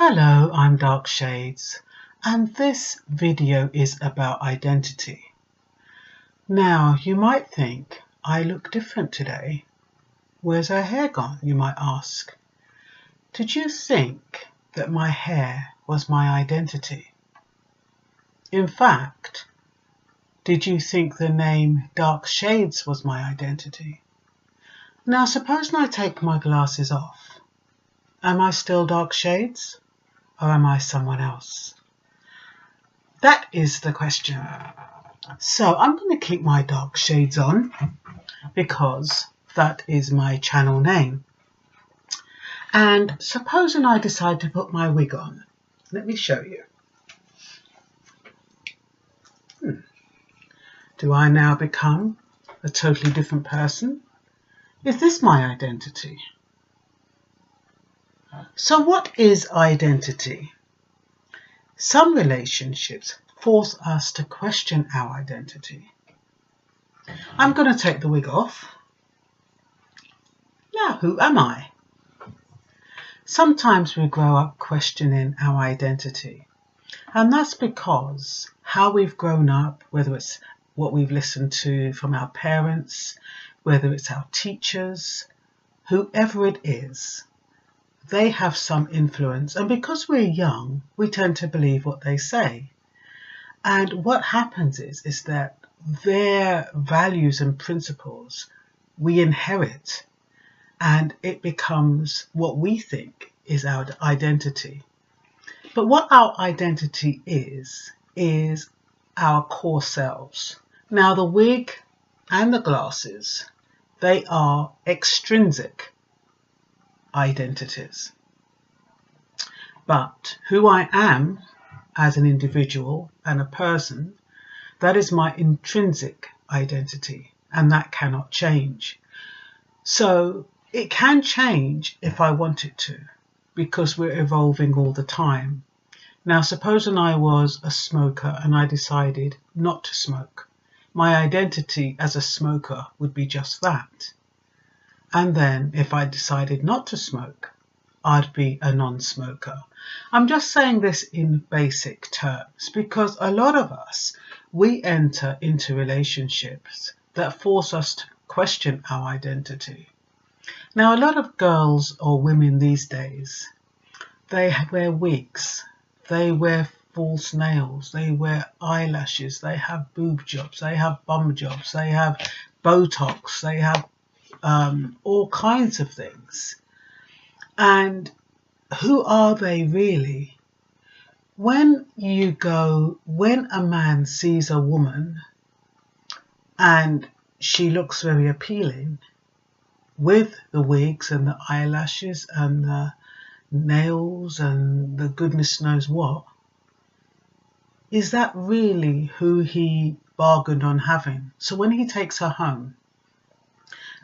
Hello, I'm Dark Shades, and this video is about identity. Now, you might think I look different today. Where's her hair gone, you might ask. Did you think that my hair was my identity? In fact, did you think the name Dark Shades was my identity? Now, supposing I take my glasses off. Am I still Dark Shades? Or am I someone else? That is the question. So I'm going to keep my dark shades on because that is my channel name. And supposing I decide to put my wig on. Let me show you. Do I now become a totally different person? Is this my identity? So what is identity? Some relationships force us to question our identity. I'm going to take the wig off. Now, who am I? Sometimes we grow up questioning our identity. And that's because how we've grown up, whether it's what we've listened to from our parents, whether it's our teachers, whoever it is, they have some influence, and because we're young, we tend to believe what they say. And what happens is that their values and principles we inherit, and it becomes what we think is our identity. But what our identity is our core selves. Now, the wig and the glasses, they are extrinsic identities. But who I am as an individual and a person, that is my intrinsic identity, and that cannot change. So it can change if I want it to, because we're evolving all the time. Now, supposing I was a smoker and I decided not to smoke, my identity as a smoker would be just that. And then if I decided not to smoke, I'd be a non-smoker. I'm just saying this in basic terms because a lot of us, we enter into relationships that force us to question our identity. Now, a lot of girls or women these days, they wear wigs, they wear false nails, they wear eyelashes, they have boob jobs, they have bum jobs, they have Botox, they have all kinds of things. And who are they really? When a man sees a woman and she looks very appealing with the wigs and the eyelashes and the nails and the goodness knows what, is that really who he bargained on having? So when he takes her home,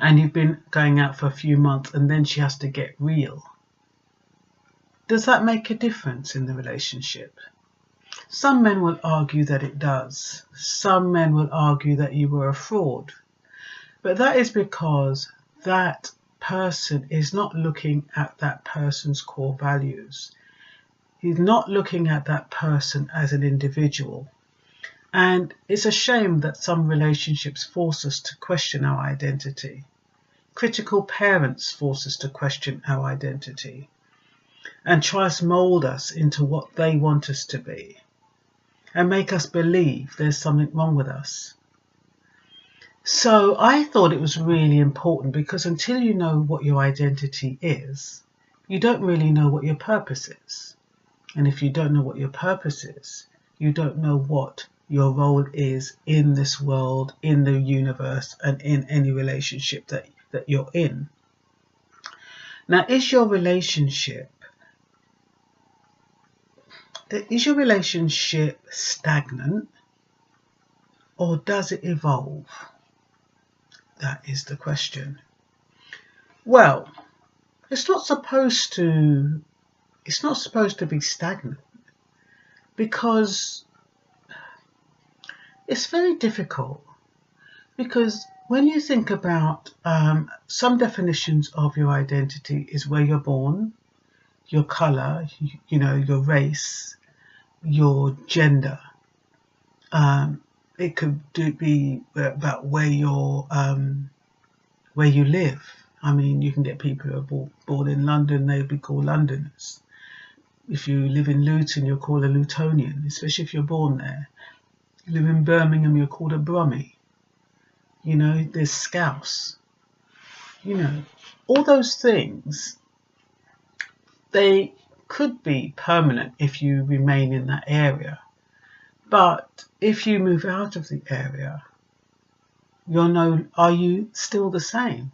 and you've been going out for a few months and then she has to get real, does that make a difference in the relationship? Some men will argue that it does. Some men will argue that you were a fraud. But that is because that person is not looking at that person's core values. He's not looking at that person as an individual. And it's a shame that some relationships force us to question our identity. Critical parents force us to question our identity and try to mould us into what they want us to be and make us believe there's something wrong with us. So I thought it was really important because until you know what your identity is, you don't really know what your purpose is. And if you don't know what your purpose is, you don't know what your role is in this world, in the universe, and in any relationship that you're in. Now, is your relationship stagnant, or does it evolve? That is the question. Well, it's not supposed to be stagnant because it's very difficult. Because when you think about some definitions of your identity is where you're born, your colour, your race, your gender. It could be about where you live. I mean, you can get people who are born in London, they'll be called Londoners. If you live in Luton, you're called a Lutonian, especially if you're born there. You live in Birmingham, you're called a Brummie. There's Scouse. All those things, they could be permanent if you remain in that area. But if you move out of the area, are you still the same?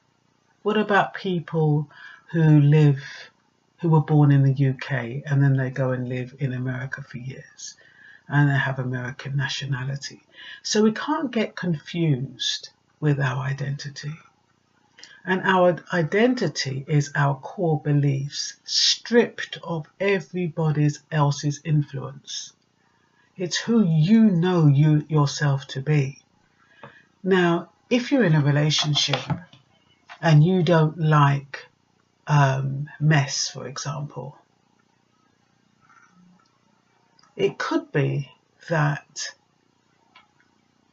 What about people who were born in the UK and then they go and live in America for years and they have American nationality? So we can't get confused with our identity. And our identity is our core beliefs, stripped of everybody else's influence. It's who you know yourself to be. Now, if you're in a relationship and you don't like mess, for example, it could be that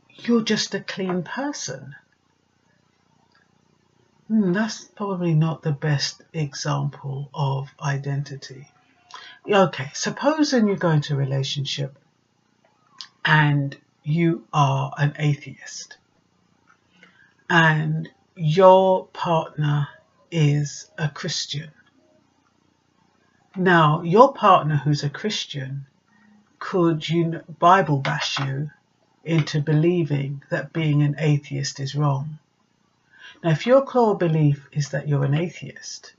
you're just a clean person. That's probably not the best example of identity. Okay, supposing you go into a relationship and you are an atheist and your partner is a Christian. Now, your partner who's a Christian could Bible bash you into believing that being an atheist is wrong. Now, if your core belief is that you're an atheist,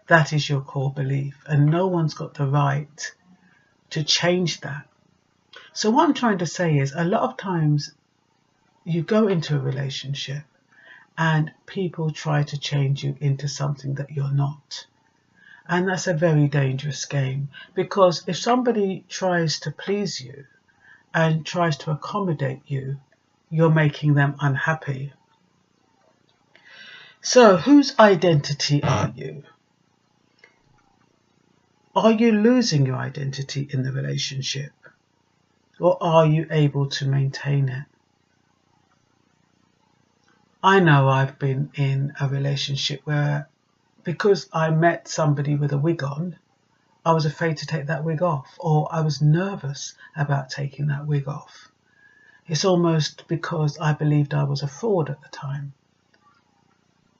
that is your core belief, and no one's got the right to change that. So what I'm trying to say is, a lot of times you go into a relationship and people try to change you into something that you're not. And that's a very dangerous game, because if somebody tries to please you and tries to accommodate you, you're making them unhappy. So whose identity are you? Are you losing your identity in the relationship? Or are you able to maintain it? I know I've been in a relationship where, because I met somebody with a wig on, I was afraid to take that wig off, or I was nervous about taking that wig off. It's almost because I believed I was a fraud at the time.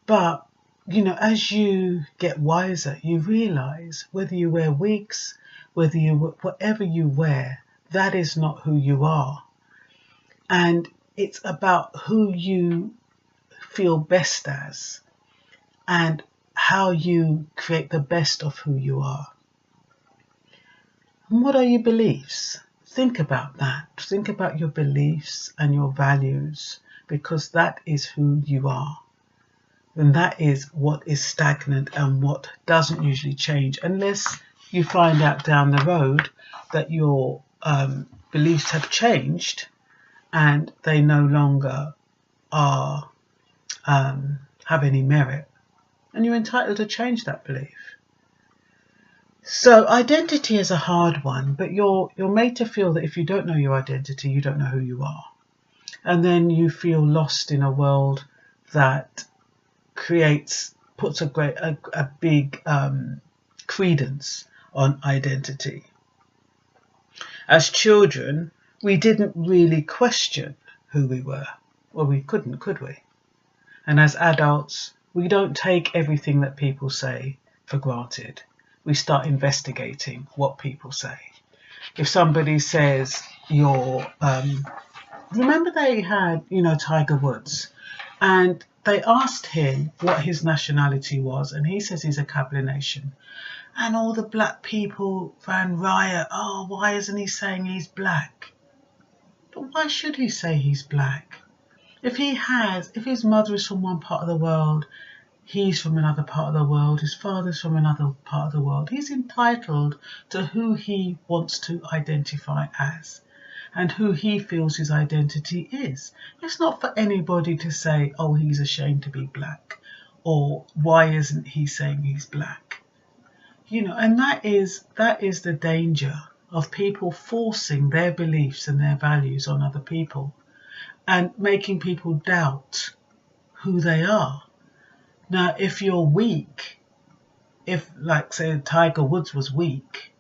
But, as you get wiser, you realise whether you wear wigs, whatever you wear, that is not who you are. And it's about who you feel best as and how you create the best of who you are. And what are your beliefs? Think about that. Think about your beliefs and your values, because that is who you are. And that is what is stagnant and what doesn't usually change, unless you find out down the road that your beliefs have changed and they no longer are have any merit, and you're entitled to change that belief. So identity is a hard one, but you're made to feel that if you don't know your identity, you don't know who you are, and then you feel lost in a world that puts a big credence on identity. As children, we didn't really question who we were. Well, we couldn't, could we? And as adults, we don't take everything that people say for granted. We start investigating what people say. If somebody says remember they had, Tiger Woods, and they asked him what his nationality was, and he says he's a Cablinasian. And all the black people ran riot. Oh, why isn't he saying he's black? But why should he say he's black? If his mother is from one part of the world, he's from another part of the world, his father's from another part of the world, he's entitled to who he wants to identify as and who he feels his identity is. It's not for anybody to say, oh, he's ashamed to be black, or why isn't he saying he's black? And that is the danger of people forcing their beliefs and their values on other people and making people doubt who they are. Now, if you're weak, if, like, say, Tiger Woods was weak,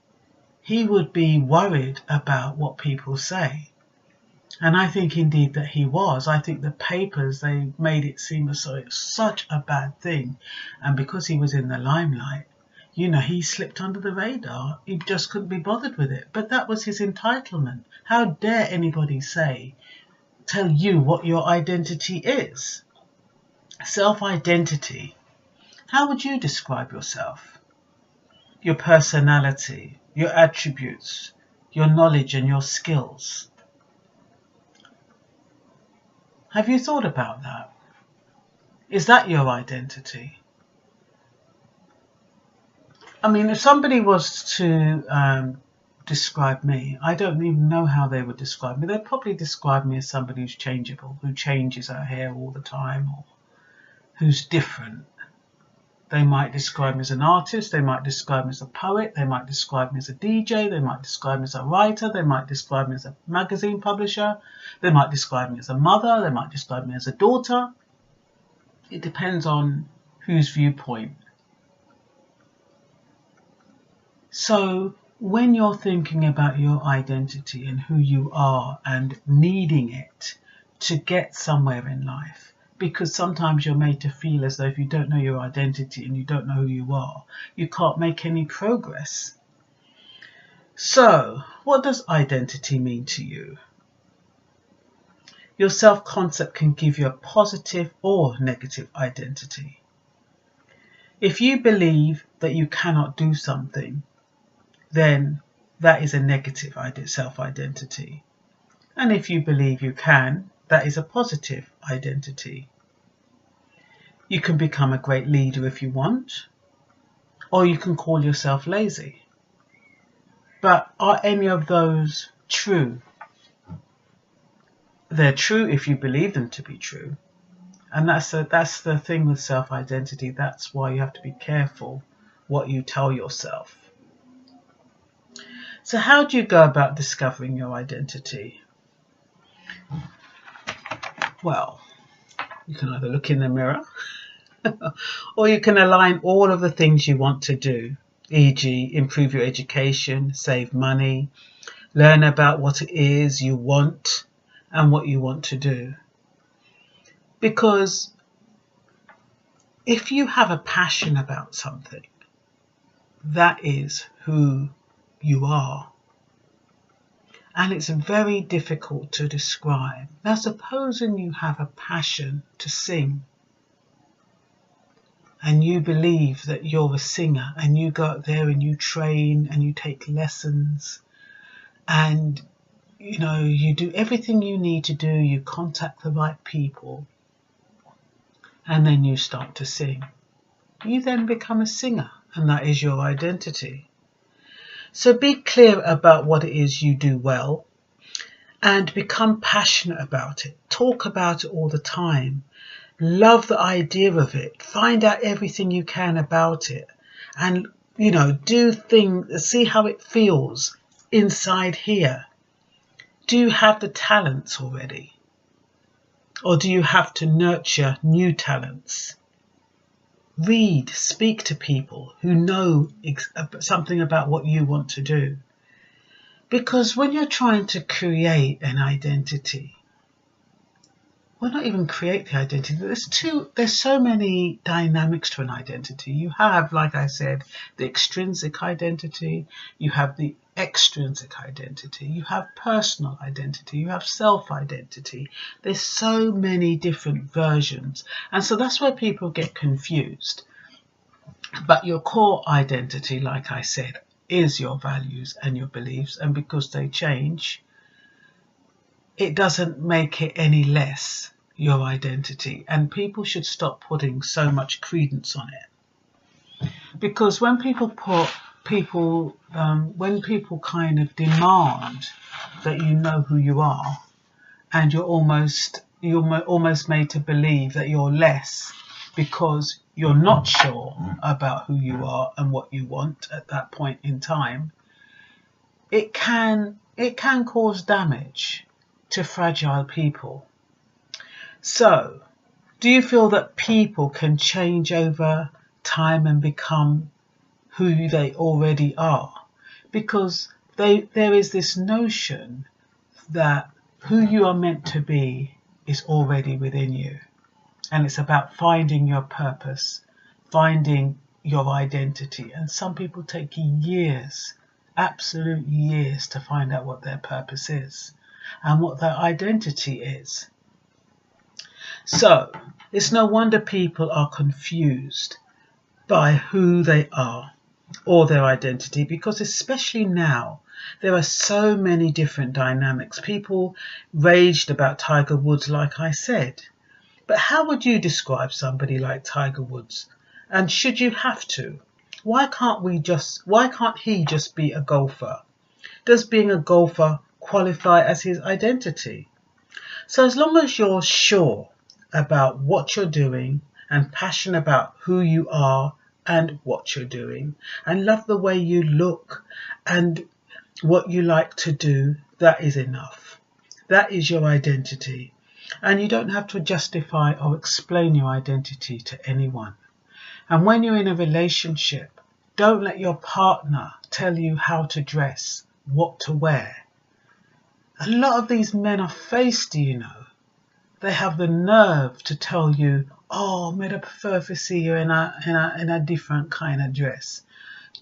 he would be worried about what people say. And I think indeed that he was. I think the papers, they made it seem as though it's such a bad thing. And because he was in the limelight, he slipped under the radar. He just couldn't be bothered with it. But that was his entitlement. How dare anybody tell you what your identity is? Self-identity. How would you describe yourself? Your personality, your attributes, your knowledge and your skills. Have you thought about that? Is that your identity? I mean, if somebody was to describe me, I don't even know how they would describe me. They'd probably describe me as somebody who's changeable, who changes her hair all the time, or who's different. They might describe me as an artist, they might describe me as a poet, they might describe me as a DJ, they might describe me as a writer, they might describe me as a magazine publisher, they might describe me as a mother, they might describe me as a daughter. It depends on whose viewpoint. So when you're thinking about your identity and who you are and needing it to get somewhere in life, because sometimes you're made to feel as though if you don't know your identity and you don't know who you are, you can't make any progress. So, what does identity mean to you? Your self-concept can give you a positive or negative identity. If you believe that you cannot do something, then that is a negative self-identity. And if you believe you can, that is a positive identity. You can become a great leader if you want, or you can call yourself lazy. But are any of those true? They're true if you believe them to be true. And that's the thing with self-identity. That's why you have to be careful what you tell yourself. So how do you go about discovering your identity? Well, you can either look in the mirror or you can align all of the things you want to do, e.g. improve your education, save money, learn about what it is you want and what you want to do. Because if you have a passion about something, that is who you are. And it's very difficult to describe. Now, supposing you have a passion to sing and you believe that you're a singer and you go out there and you train and you take lessons and you do everything you need to do, you contact the right people and then you start to sing. You then become a singer and that is your identity. So be clear about what it is you do well and become passionate about it. Talk about it all the time. Love the idea of it. Find out everything you can about it. And, do things, see how it feels inside here. Do you have the talents already? Or do you have to nurture new talents? Read, speak to people who know something about what you want to do. Because when you're trying to create an identity, well, not even create the identity, there's so many dynamics to an identity. You have, like I said, the extrinsic identity, you have the extrinsic identity, you have personal identity, you have self-identity. There's so many different versions. And so that's where people get confused. But your core identity, like I said, is your values and your beliefs. And because they change, it doesn't make it any less your identity. And people should stop putting so much credence on it. Because when people kind of demand that you know who you are, and you're almost made to believe that you're less because you're not sure about who you are and what you want at that point in time, it can cause damage to fragile people. So, do you feel that people can change over time and become who they already are? Because there is this notion that who you are meant to be is already within you. And it's about finding your purpose, finding your identity. And some people take years, absolute years, to find out what their purpose is and what their identity is. So it's no wonder people are confused by who they are or their identity, because especially now, there are so many different dynamics. People raged about Tiger Woods, like I said. But how would you describe somebody like Tiger Woods? And should you have to? Why can't he just be a golfer? Does being a golfer qualify as his identity? So as long as you're sure about what you're doing and passionate about who you are and what you're doing and love the way you look and what you like to do, that is enough. That is your identity. And you don't have to justify or explain your identity to anyone. And when you're in a relationship, don't let your partner tell you how to dress, what to wear. A lot of these men are feisty, you know. They have the nerve to tell you, oh, I'd prefer to see you in a different kind of dress.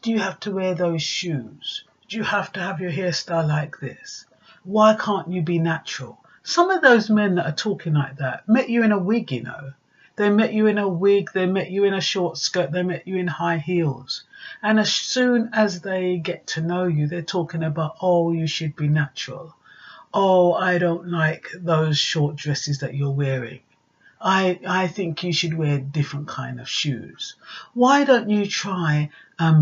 Do you have to wear those shoes? Do you have to have your hairstyle like this? Why can't you be natural? Some of those men that are talking like that met you in a wig, you know. They met you in a wig, they met you in a short skirt, they met you in high heels. And as soon as they get to know you, they're talking about, oh, you should be natural. Oh, I don't like those short dresses that you're wearing. I think you should wear different kind of shoes. Why don't you try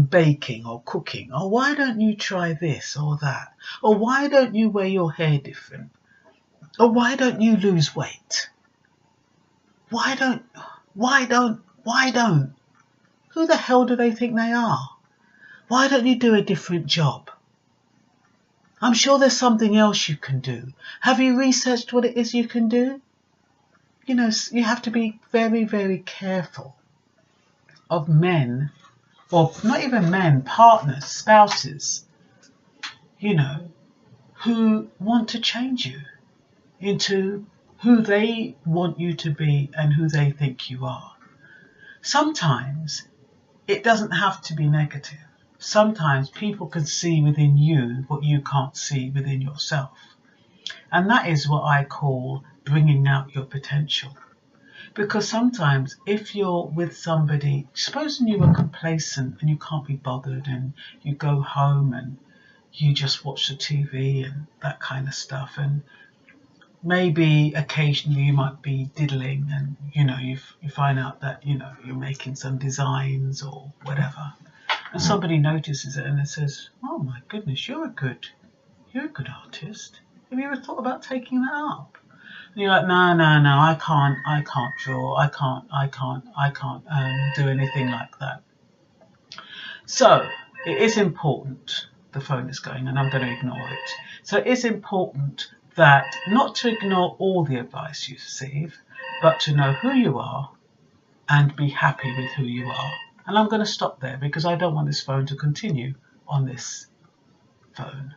baking or cooking? Or why don't you try this or that? Or why don't you wear your hair different? Or why don't you lose weight? Why don't? Who the hell do they think they are? Why don't you do a different job? I'm sure there's something else you can do. Have you researched what it is you can do? You know, you have to be very, very careful of men, or not even men, partners, spouses, you know, who want to change you into who they want you to be and who they think you are. Sometimes it doesn't have to be negative. Sometimes people can see within you what you can't see within yourself. And that is what I call bringing out your potential. Because sometimes if you're with somebody, supposing you were complacent and you can't be bothered and you go home and you just watch the TV and that kind of stuff, and maybe occasionally you might be diddling and, you know, you find out that, you know, you're making some designs or whatever. And somebody notices it and it says, oh my goodness, you're a good artist. Have you ever thought about taking that up? And you're like, no, I can't draw. I can't do anything like that. So it is important, the phone is going and I'm going to ignore it. So it's important that not to ignore all the advice you receive, but to know who you are and be happy with who you are. And I'm going to stop there because I don't want this phone to continue on this phone,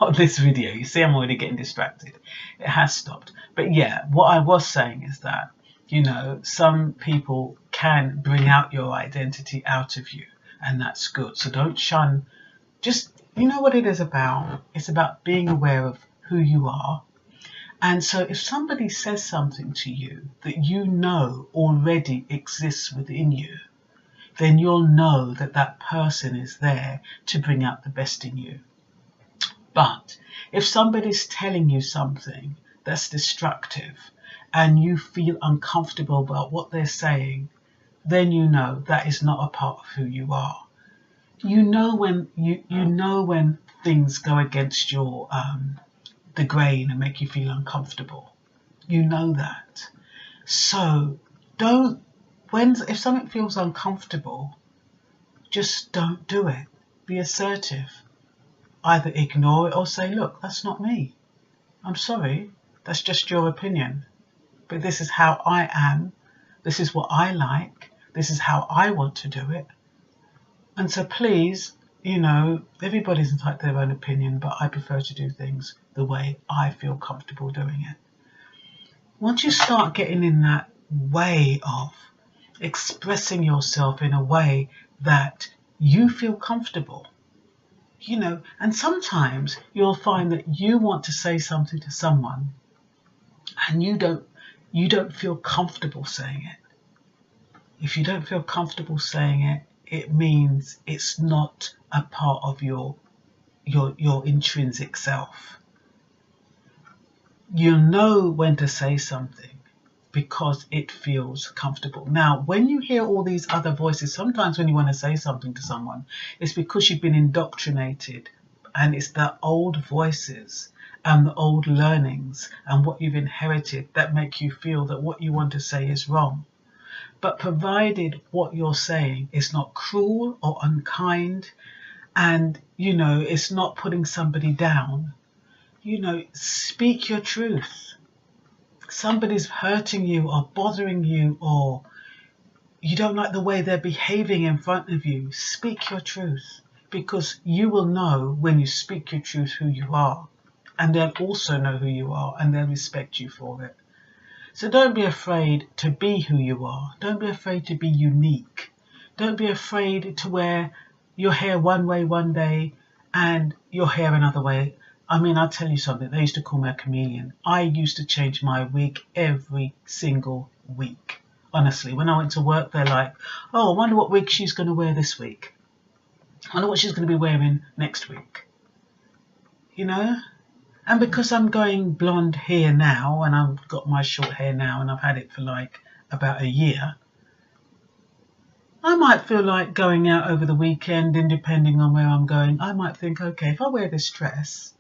on this video. You see, I'm already getting distracted. It has stopped. But yeah, what I was saying is that, you know, some people can bring out your identity out of you, and that's good. So don't shun. Just, you know what it is about? It's about being aware of who you are. And so if somebody says something to you that you know already exists within you, then you'll know that that person is there to bring out the best in you. But if somebody's telling you something that's destructive and you feel uncomfortable about what they're saying, then you know that is not a part of who you are. You know when you know when things go against your the grain and make you feel uncomfortable. You know that. So don't if something feels uncomfortable, just don't do it. Be assertive. Either ignore it or say, look, that's not me. I'm sorry, that's just your opinion. But this is how I am. This is what I like. This is how I want to do it. And so please, everybody's entitled to their own opinion, but I prefer to do things the way I feel comfortable doing it. Once you start getting in that way of expressing yourself in a way that you feel comfortable, and sometimes you'll find that you want to say something to someone and you don't feel comfortable saying it. If you don't feel comfortable saying it, it means it's not a part of your intrinsic self. You'll know when to say something because it feels comfortable. Now, when you hear all these other voices, sometimes when you want to say something to someone, it's because you've been indoctrinated, and it's the old voices and the old learnings and what you've inherited that make you feel that what you want to say is wrong. But provided what you're saying is not cruel or unkind, and it's not putting somebody down, speak your truth. Somebody's hurting you or bothering you, or you don't like the way they're behaving in front of you, speak your truth, because you will know when you speak your truth who you are, and they'll also know who you are, and they'll respect you for it. So don't be afraid to be who you are. Don't be afraid to be unique. Don't be afraid to wear your hair one way one day and your hair another way. I mean, I'll tell you something. They used to call me a chameleon. I used to change my wig every single week. Honestly, when I went to work, they're like, oh, I wonder what wig she's going to wear this week. I wonder what she's going to be wearing next week. And because I'm going blonde here now, and I've got my short hair now, and I've had it for like about a year, I might feel like going out over the weekend, and depending on where I'm going, I might think, okay, if I wear this dress,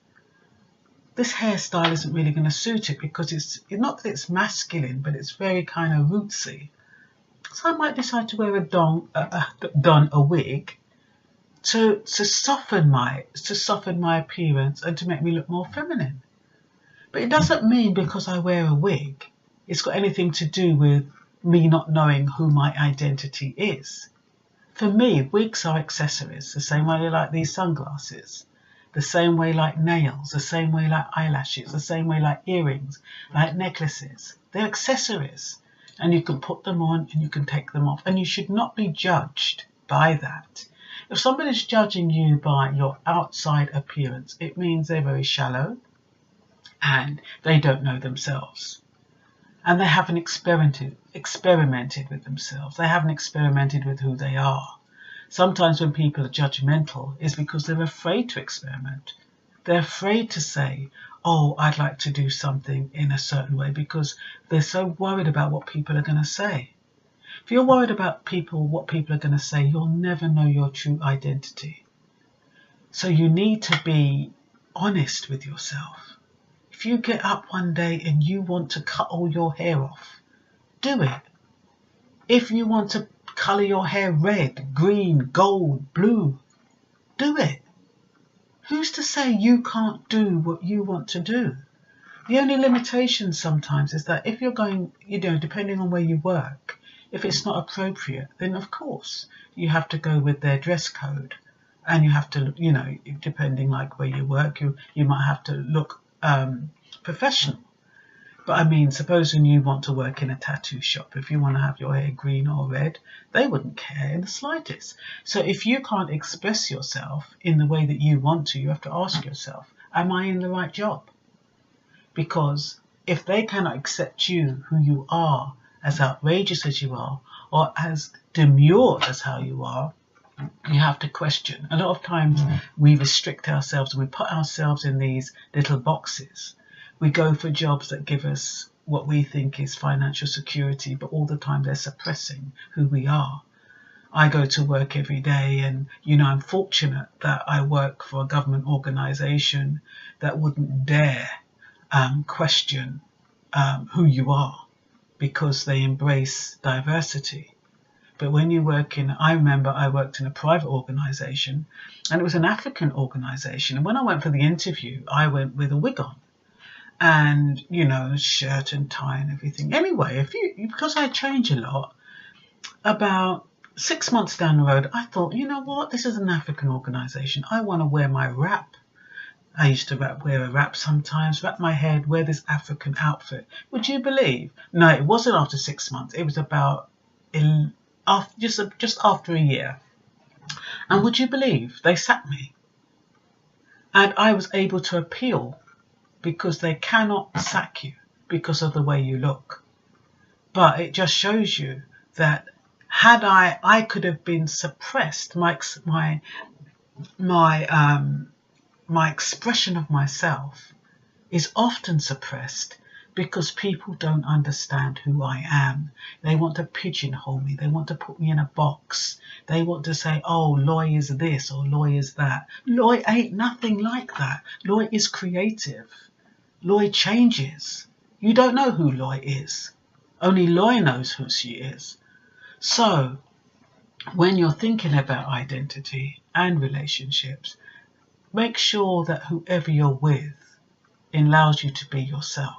this hairstyle isn't really going to suit it, because it's not that it's masculine, but it's very kind of rootsy. So I might decide to wear a wig to soften my appearance and to make me look more feminine. But it doesn't mean because I wear a wig, it's got anything to do with me not knowing who my identity is. For me, wigs are accessories, the same way like these sunglasses, the same way like nails, the same way like eyelashes, the same way like earrings, like necklaces. They're accessories, and you can put them on and you can take them off, and you should not be judged by that. If somebody's judging you by your outside appearance, it means they're very shallow and they don't know themselves. And they haven't experimented with themselves. They haven't experimented with who they are. Sometimes when people are judgmental, it's because they're afraid to experiment. They're afraid to say, oh, I'd like to do something in a certain way, because they're so worried about what people are going to say. If you're worried about what people are going to say, you'll never know your true identity. So you need to be honest with yourself. If you get up one day and you want to cut all your hair off, do it. If you want to colour your hair red, green, gold, blue, do it. Who's to say you can't do what you want to do? The only limitation sometimes is that if you're going, depending on where you work, if it's not appropriate, then of course you have to go with their dress code, and you have to, depending like where you work, you might have to look professional. But I mean, supposing you want to work in a tattoo shop, if you want to have your hair green or red, they wouldn't care in the slightest. So if you can't express yourself in the way that you want to, you have to ask yourself, am I in the right job? Because if they cannot accept you, who you are, as outrageous as you are, or as demure as how you are, you have to question. A lot of times we restrict ourselves and we put ourselves in these little boxes. We go for jobs that give us what we think is financial security, but all the time they're suppressing who we are. I go to work every day, and I'm fortunate that I work for a government organisation that wouldn't dare question who you are, because they embrace diversity. But when you work in, I remember I worked in a private organisation, and it was an African organisation. And when I went for the interview, I went with a wig on, and shirt and tie and everything. Anyway, because I change a lot, about 6 months down the road, I thought, you know what, this is an African organisation. I want to wear my wrap. I used to wear a wrap sometimes, wrap my head, wear this African outfit. Would you believe? No, it wasn't after 6 months. It was about just after a year. And would you believe they sacked me? And I was able to appeal, because they cannot sack you because of the way you look. But it just shows you that had I could have been suppressed. My expression of myself is often suppressed because people don't understand who I am. They want to pigeonhole me. They want to put me in a box. They want to say, oh, Loy is this or Loy is that. Loy ain't nothing like that. Loy is creative. Loy changes. You don't know who Loy is. Only Loy knows who she is. So when you're thinking about identity and relationships, make sure that whoever you're with allows you to be yourself.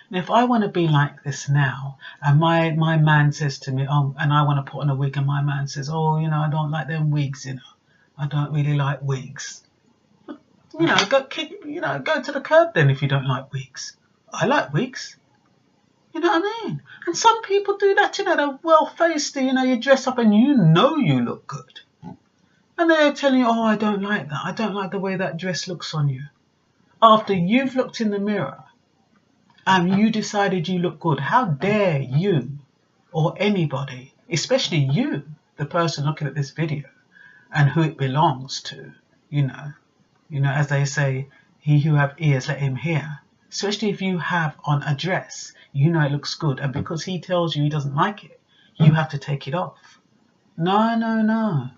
And if I want to be like this now, and my man says to me, oh, and I want to put on a wig, and my man says, oh, I don't like them wigs, I don't really like wigs. Go to the curb then if you don't like wigs. I like wigs. You know what I mean? And some people do that, they're well-faced, you dress up and you look good. And they're telling you, oh, I don't like that. I don't like the way that dress looks on you. After you've looked in the mirror and you decided you look good, how dare you or anybody, especially you, the person looking at this video and who it belongs to, as they say, he who have ears, let him hear. Especially if you have on a dress, it looks good. And because he tells you he doesn't like it, you have to take it off. No.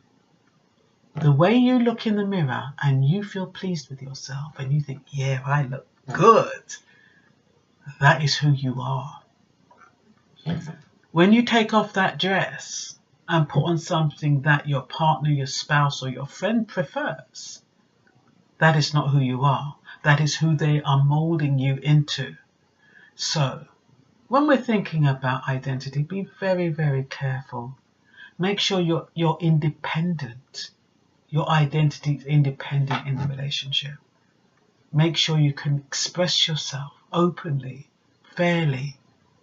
The way you look in the mirror and you feel pleased with yourself and you think, yeah, I look good, that is who you are. When you take off that dress and put on something that your partner, your spouse or your friend prefers, that is not who you are. That is who they are molding you into. So when we're thinking about identity, be very, very careful. Make sure you're independent. Your identity is independent in the relationship. Make sure you can express yourself openly, fairly,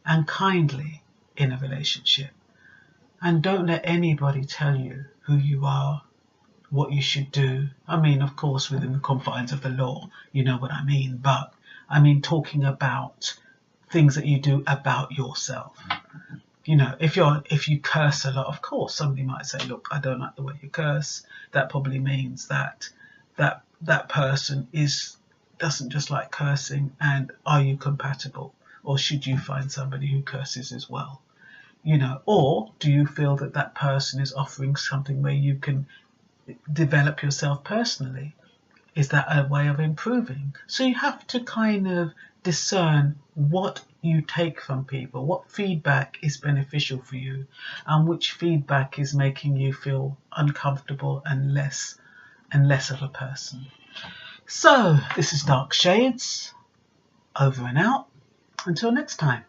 and kindly in a relationship. And don't let anybody tell you who you are, what you should do. I mean, of course, within the confines of the law, you know what I mean. But I mean, talking about things that you do about yourself. If you curse a lot, of course, somebody might say, look, I don't like the way you curse. That probably means that person doesn't just like cursing. And are you compatible? Or should you find somebody who curses as well? Or do you feel that person is offering something where you can develop yourself personally? Is that a way of improving? So you have to kind of discern what you take from people, what feedback is beneficial for you, and which feedback is making you feel uncomfortable and less of a person. So this is Dark Shades, over and out. Until next time.